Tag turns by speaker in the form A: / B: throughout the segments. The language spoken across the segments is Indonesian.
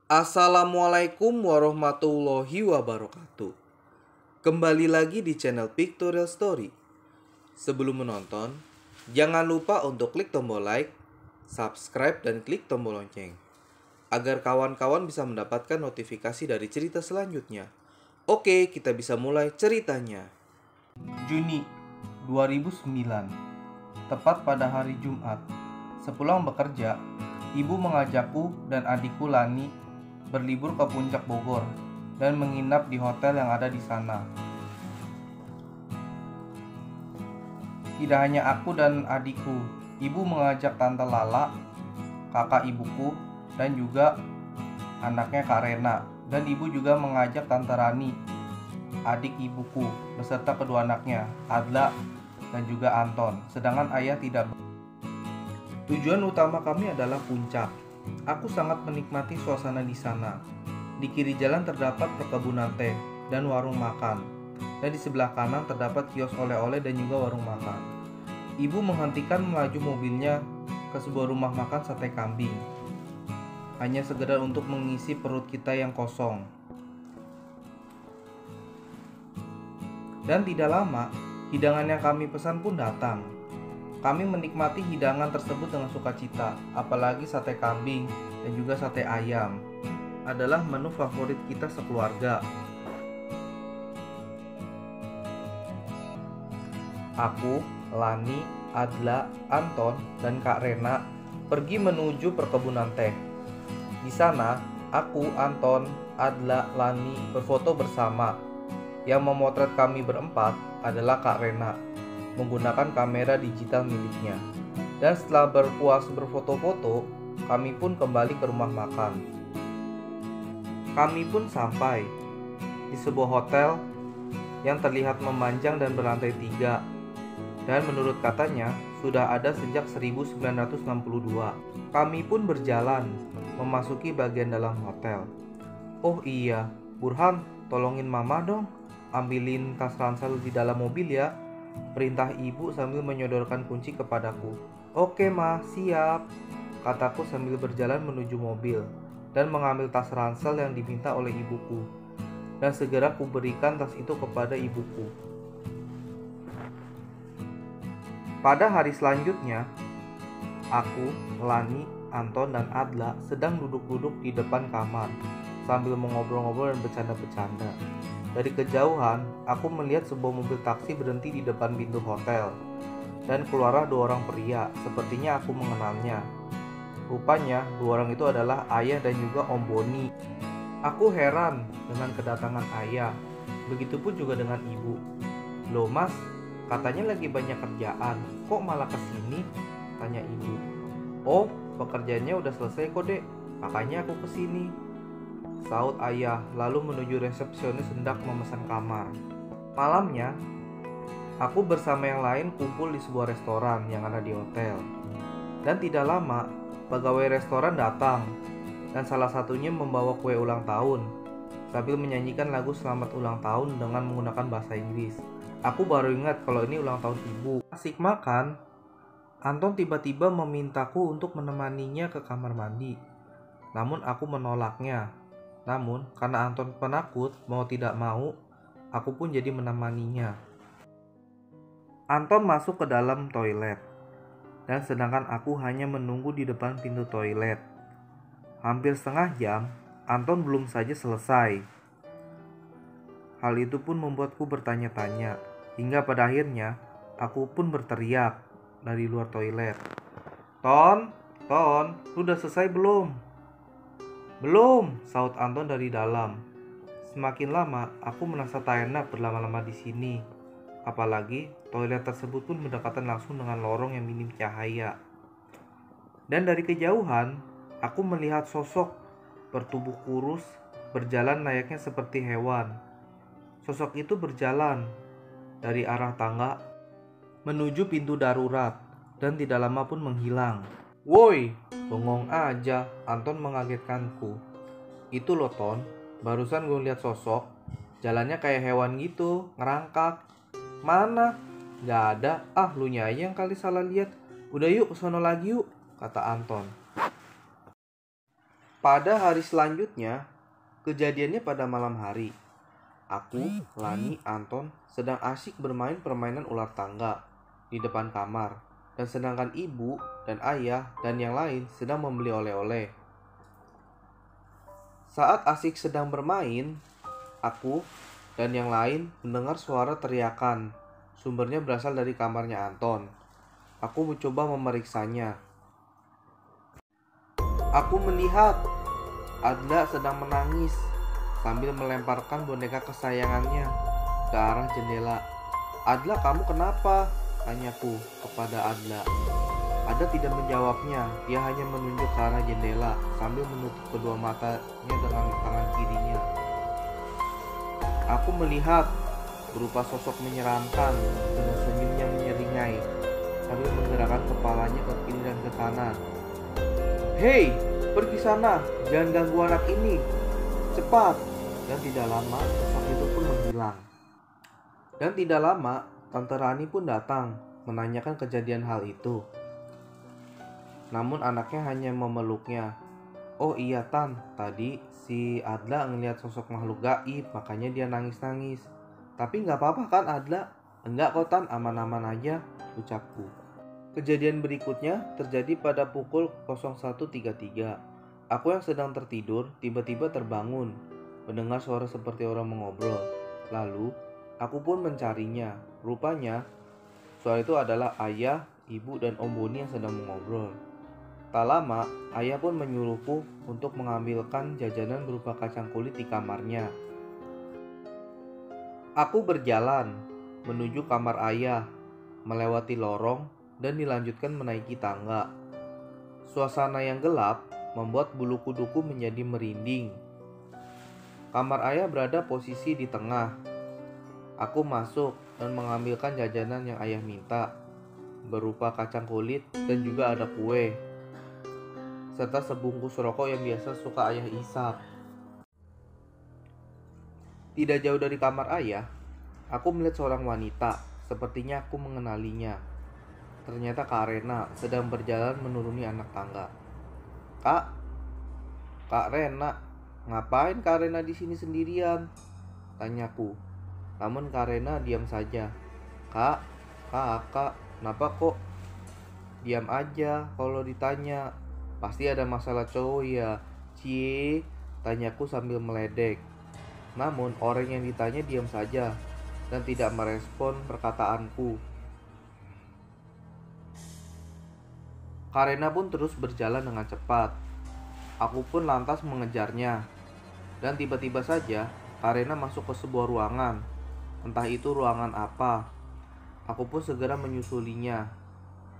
A: Assalamualaikum warahmatullahi wabarakatuh. Kembali lagi di channel Pictorial Story. Sebelum menonton, jangan lupa untuk klik tombol like, subscribe, dan klik tombol lonceng agar kawan-kawan bisa mendapatkan notifikasi dari cerita selanjutnya. Oke, kita bisa mulai ceritanya. Juni 2009, tepat pada hari Jumat. Sepulang bekerja, ibu mengajakku dan adikku Lani berlibur ke Puncak Bogor dan menginap di hotel yang ada di sana. Tidak hanya aku dan adikku, ibu mengajak Tante Lala, kakak ibuku, dan juga anaknya Kak Rena. Dan ibu juga mengajak Tante Rani, adik ibuku, beserta kedua anaknya, Adla dan juga Anton. Sedangkan ayah tidak. Tujuan utama kami adalah puncak. Aku sangat menikmati suasana di sana. Di kiri jalan terdapat perkebunan teh dan warung makan. Dan di sebelah kanan terdapat kios oleh-oleh dan juga warung makan. Ibu menghentikan melaju mobilnya ke sebuah rumah makan sate kambing. Hanya sekedar untuk mengisi perut kita yang kosong. Dan tidak lama, hidangan yang kami pesan pun datang. Kami menikmati hidangan tersebut dengan sukacita, apalagi sate kambing dan juga sate ayam adalah menu favorit kita sekeluarga. Aku, Lani, Adla, Anton, dan Kak Rena pergi menuju perkebunan teh. Di sana, aku, Anton, Adla, Lani berfoto bersama. Yang memotret kami berempat adalah Kak Rena menggunakan kamera digital miliknya. Dan setelah berpuas berfoto-foto, kami pun kembali ke rumah makan. Kami pun sampai di sebuah hotel yang terlihat memanjang dan berlantai 3. Dan menurut katanya sudah ada sejak 1962. Kami pun berjalan memasuki bagian dalam hotel. Oh iya, Burhan, tolongin mama dong, ambilin tas ransel di dalam mobil ya, perintah ibu sambil menyodorkan kunci kepadaku. Oke ma, siap, kataku sambil berjalan menuju mobil dan mengambil tas ransel yang diminta oleh ibuku. Dan segera kuberikan tas itu kepada ibuku. Pada hari selanjutnya, aku, Lani, Anton, dan Adla sedang duduk-duduk di depan kamar sambil mengobrol-ngobrol dan bercanda-bercanda. Dari kejauhan, aku melihat sebuah mobil taksi berhenti di depan pintu hotel. Dan keluarlah 2 orang pria, sepertinya aku mengenalnya. Rupanya, 2 orang itu adalah ayah dan juga Om Boni. Aku heran dengan kedatangan ayah, begitupun juga dengan ibu. Loh mas, katanya lagi banyak kerjaan, kok malah kesini? Tanya ibu. Oh, pekerjaannya udah selesai kok dek, makanya aku kesini, saut ayah lalu menuju resepsionis hendak memesan kamar. Malamnya, aku bersama yang lain kumpul di sebuah restoran yang ada di hotel. Dan tidak lama, pegawai restoran datang dan salah satunya membawa kue ulang tahun sambil menyanyikan lagu selamat ulang tahun dengan menggunakan bahasa Inggris. Aku baru ingat kalau ini ulang tahun ibu. Asik makan, Anton tiba-tiba memintaku untuk menemaninya ke kamar mandi. Namun aku menolaknya. Namun karena Anton penakut, mau tidak mau, aku pun jadi menemaninya. Anton masuk ke dalam toilet, dan sedangkan aku hanya menunggu di depan pintu toilet. Hampir setengah jam, Anton belum saja selesai. Hal itu pun membuatku bertanya-tanya, hingga pada akhirnya aku pun berteriak dari luar toilet. Ton, lu udah selesai belum? Belum, saut Anton dari dalam. Semakin lama, aku merasa tak enak berlama-lama di sini. Apalagi, toilet tersebut pun berdekatan langsung dengan lorong yang minim cahaya. Dan dari kejauhan, aku melihat sosok bertubuh kurus, berjalan layaknya seperti hewan. Sosok itu berjalan dari arah tangga menuju pintu darurat dan tidak lama pun menghilang. Woi, bengong aja, Anton mengagetkanku. Itu loh Ton, barusan gue lihat sosok, jalannya kayak hewan gitu, ngerangkak. Mana? Gak ada, lu nya aja yang kali salah lihat. Udah yuk, sono lagi yuk, kata Anton. Pada hari selanjutnya, kejadiannya pada malam hari. Aku, Lani, Anton sedang asyik bermain permainan ular tangga di depan kamar. Dan sedangkan ibu dan ayah dan yang lain sedang membeli oleh-oleh. Saat asyik sedang bermain, aku dan yang lain mendengar suara teriakan. Sumbernya berasal dari kamarnya Anton. Aku mencoba memeriksanya. Aku melihat Adla sedang menangis sambil melemparkan boneka kesayangannya ke arah jendela. "Adla, kamu kenapa?" tanyaku kepada Adla. Adla tidak menjawabnya. Dia hanya menunjuk ke arah jendela sambil menutup kedua matanya dengan tangan kirinya. Aku melihat berupa sosok menyeramkan dengan senyumnya menyeringai sambil menggerakkan kepalanya ke kiri dan ke kanan. "Hei, pergi sana, jangan ganggu anak ini, cepat!" Dan tidak lama sosok itu pun menghilang. Dan tidak lama Tante Rani pun datang menanyakan kejadian hal itu. Namun anaknya hanya memeluknya. "Oh iya Tan, tadi si Adla ngelihat sosok makhluk gaib, makanya dia nangis-nangis. Tapi nggak apa-apa kan Adla?" "Enggak kok Tan, aman-aman aja," ucapku. Kejadian berikutnya terjadi pada pukul 01.33. Aku yang sedang tertidur tiba-tiba terbangun, mendengar suara seperti orang mengobrol. Lalu, aku pun mencarinya. Rupanya, suara itu adalah ayah, ibu, dan Om Boni yang sedang mengobrol. Tak lama, ayah pun menyuruhku untuk mengambilkan jajanan berupa kacang kulit di kamarnya. Aku berjalan menuju kamar ayah, melewati lorong, dan dilanjutkan menaiki tangga. Suasana yang gelap membuat bulu kuduku menjadi merinding. Kamar ayah berada posisi di tengah. Aku masuk dan mengambilkan jajanan yang ayah minta, berupa kacang kulit dan juga ada kue, serta sebungkus rokok yang biasa suka ayah isap. Tidak jauh dari kamar ayah, aku melihat seorang wanita. Sepertinya aku mengenalinya. Ternyata Kak Rena sedang berjalan menuruni anak tangga. Kak Rena, ngapain Kak Rena di sini sendirian?" tanyaku. Namun Kak Rena diam saja. Kak, kenapa kok diam aja kalau ditanya? Pasti ada masalah cowok ya, cie?" tanyaku sambil meledek. Namun orang yang ditanya diam saja dan tidak merespon perkataanku. Karena pun terus berjalan dengan cepat. Aku pun lantas mengejarnya. Dan tiba-tiba saja Karena masuk ke sebuah ruangan. Entah itu ruangan apa. Aku pun segera menyusulinya.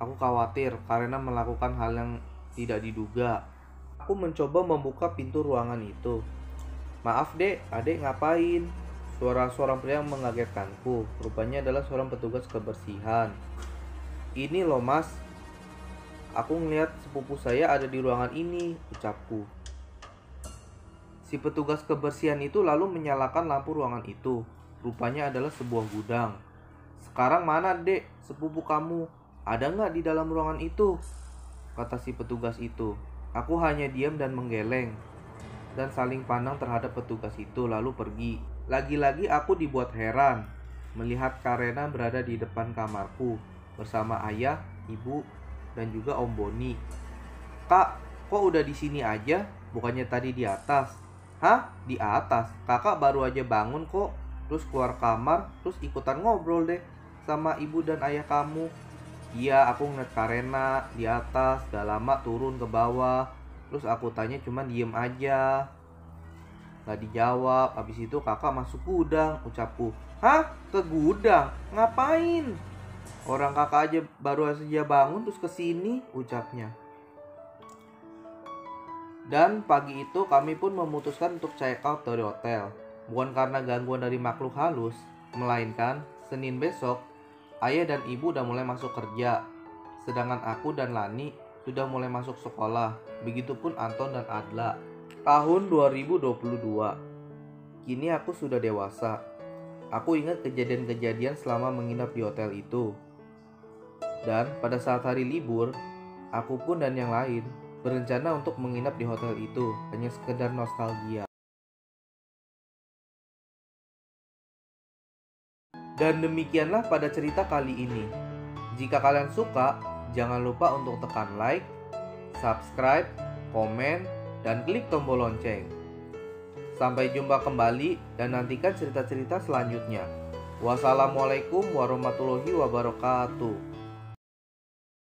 A: Aku khawatir Karena melakukan hal yang tidak diduga. Aku mencoba membuka pintu ruangan itu. "Maaf dek, adek ngapain?" Suara seorang pria mengagetkanku. Rupanya adalah seorang petugas kebersihan. "Ini loh mas, aku ngeliat sepupu saya ada di ruangan ini," ucapku. Si petugas kebersihan itu lalu menyalakan lampu ruangan itu. Rupanya adalah sebuah gudang. "Sekarang mana dek sepupu kamu? Ada nggak di dalam ruangan itu?" kata si petugas itu. Aku hanya diam dan menggeleng dan saling pandang terhadap petugas itu lalu pergi. Lagi-lagi aku dibuat heran melihat Karena berada di depan kamarku bersama ayah, ibu, dan juga Om Boni. "Kak, kok udah di sini aja? Bukannya tadi di atas?" "Hah? Di atas? Kakak baru aja bangun kok. Terus keluar kamar, terus ikutan ngobrol deh sama ibu dan ayah kamu." "Iya, aku ngeliat Karena di atas, gak lama turun ke bawah. Terus aku tanya cuman diem aja. Gak dijawab. Habis itu kakak masuk gudang," ucapku. "Hah? Ke gudang? Ngapain? Orang kakak aja baru saja bangun terus kesini," ucapnya. Dan pagi itu kami pun memutuskan untuk check out dari hotel. Bukan karena gangguan dari makhluk halus, melainkan Senin besok ayah dan ibu udah mulai masuk kerja. Sedangkan aku dan Lani sudah mulai masuk sekolah. Begitupun Anton dan Adla. Tahun 2022. Kini aku sudah dewasa. Aku ingat kejadian-kejadian selama menginap di hotel itu. Dan pada saat hari libur, aku pun dan yang lain berencana untuk menginap di hotel itu, hanya sekedar nostalgia. Dan demikianlah pada cerita kali ini. Jika kalian suka, jangan lupa untuk tekan like, subscribe, komen, dan klik tombol lonceng. Sampai jumpa kembali dan nantikan cerita-cerita selanjutnya. Wassalamualaikum warahmatullahi wabarakatuh.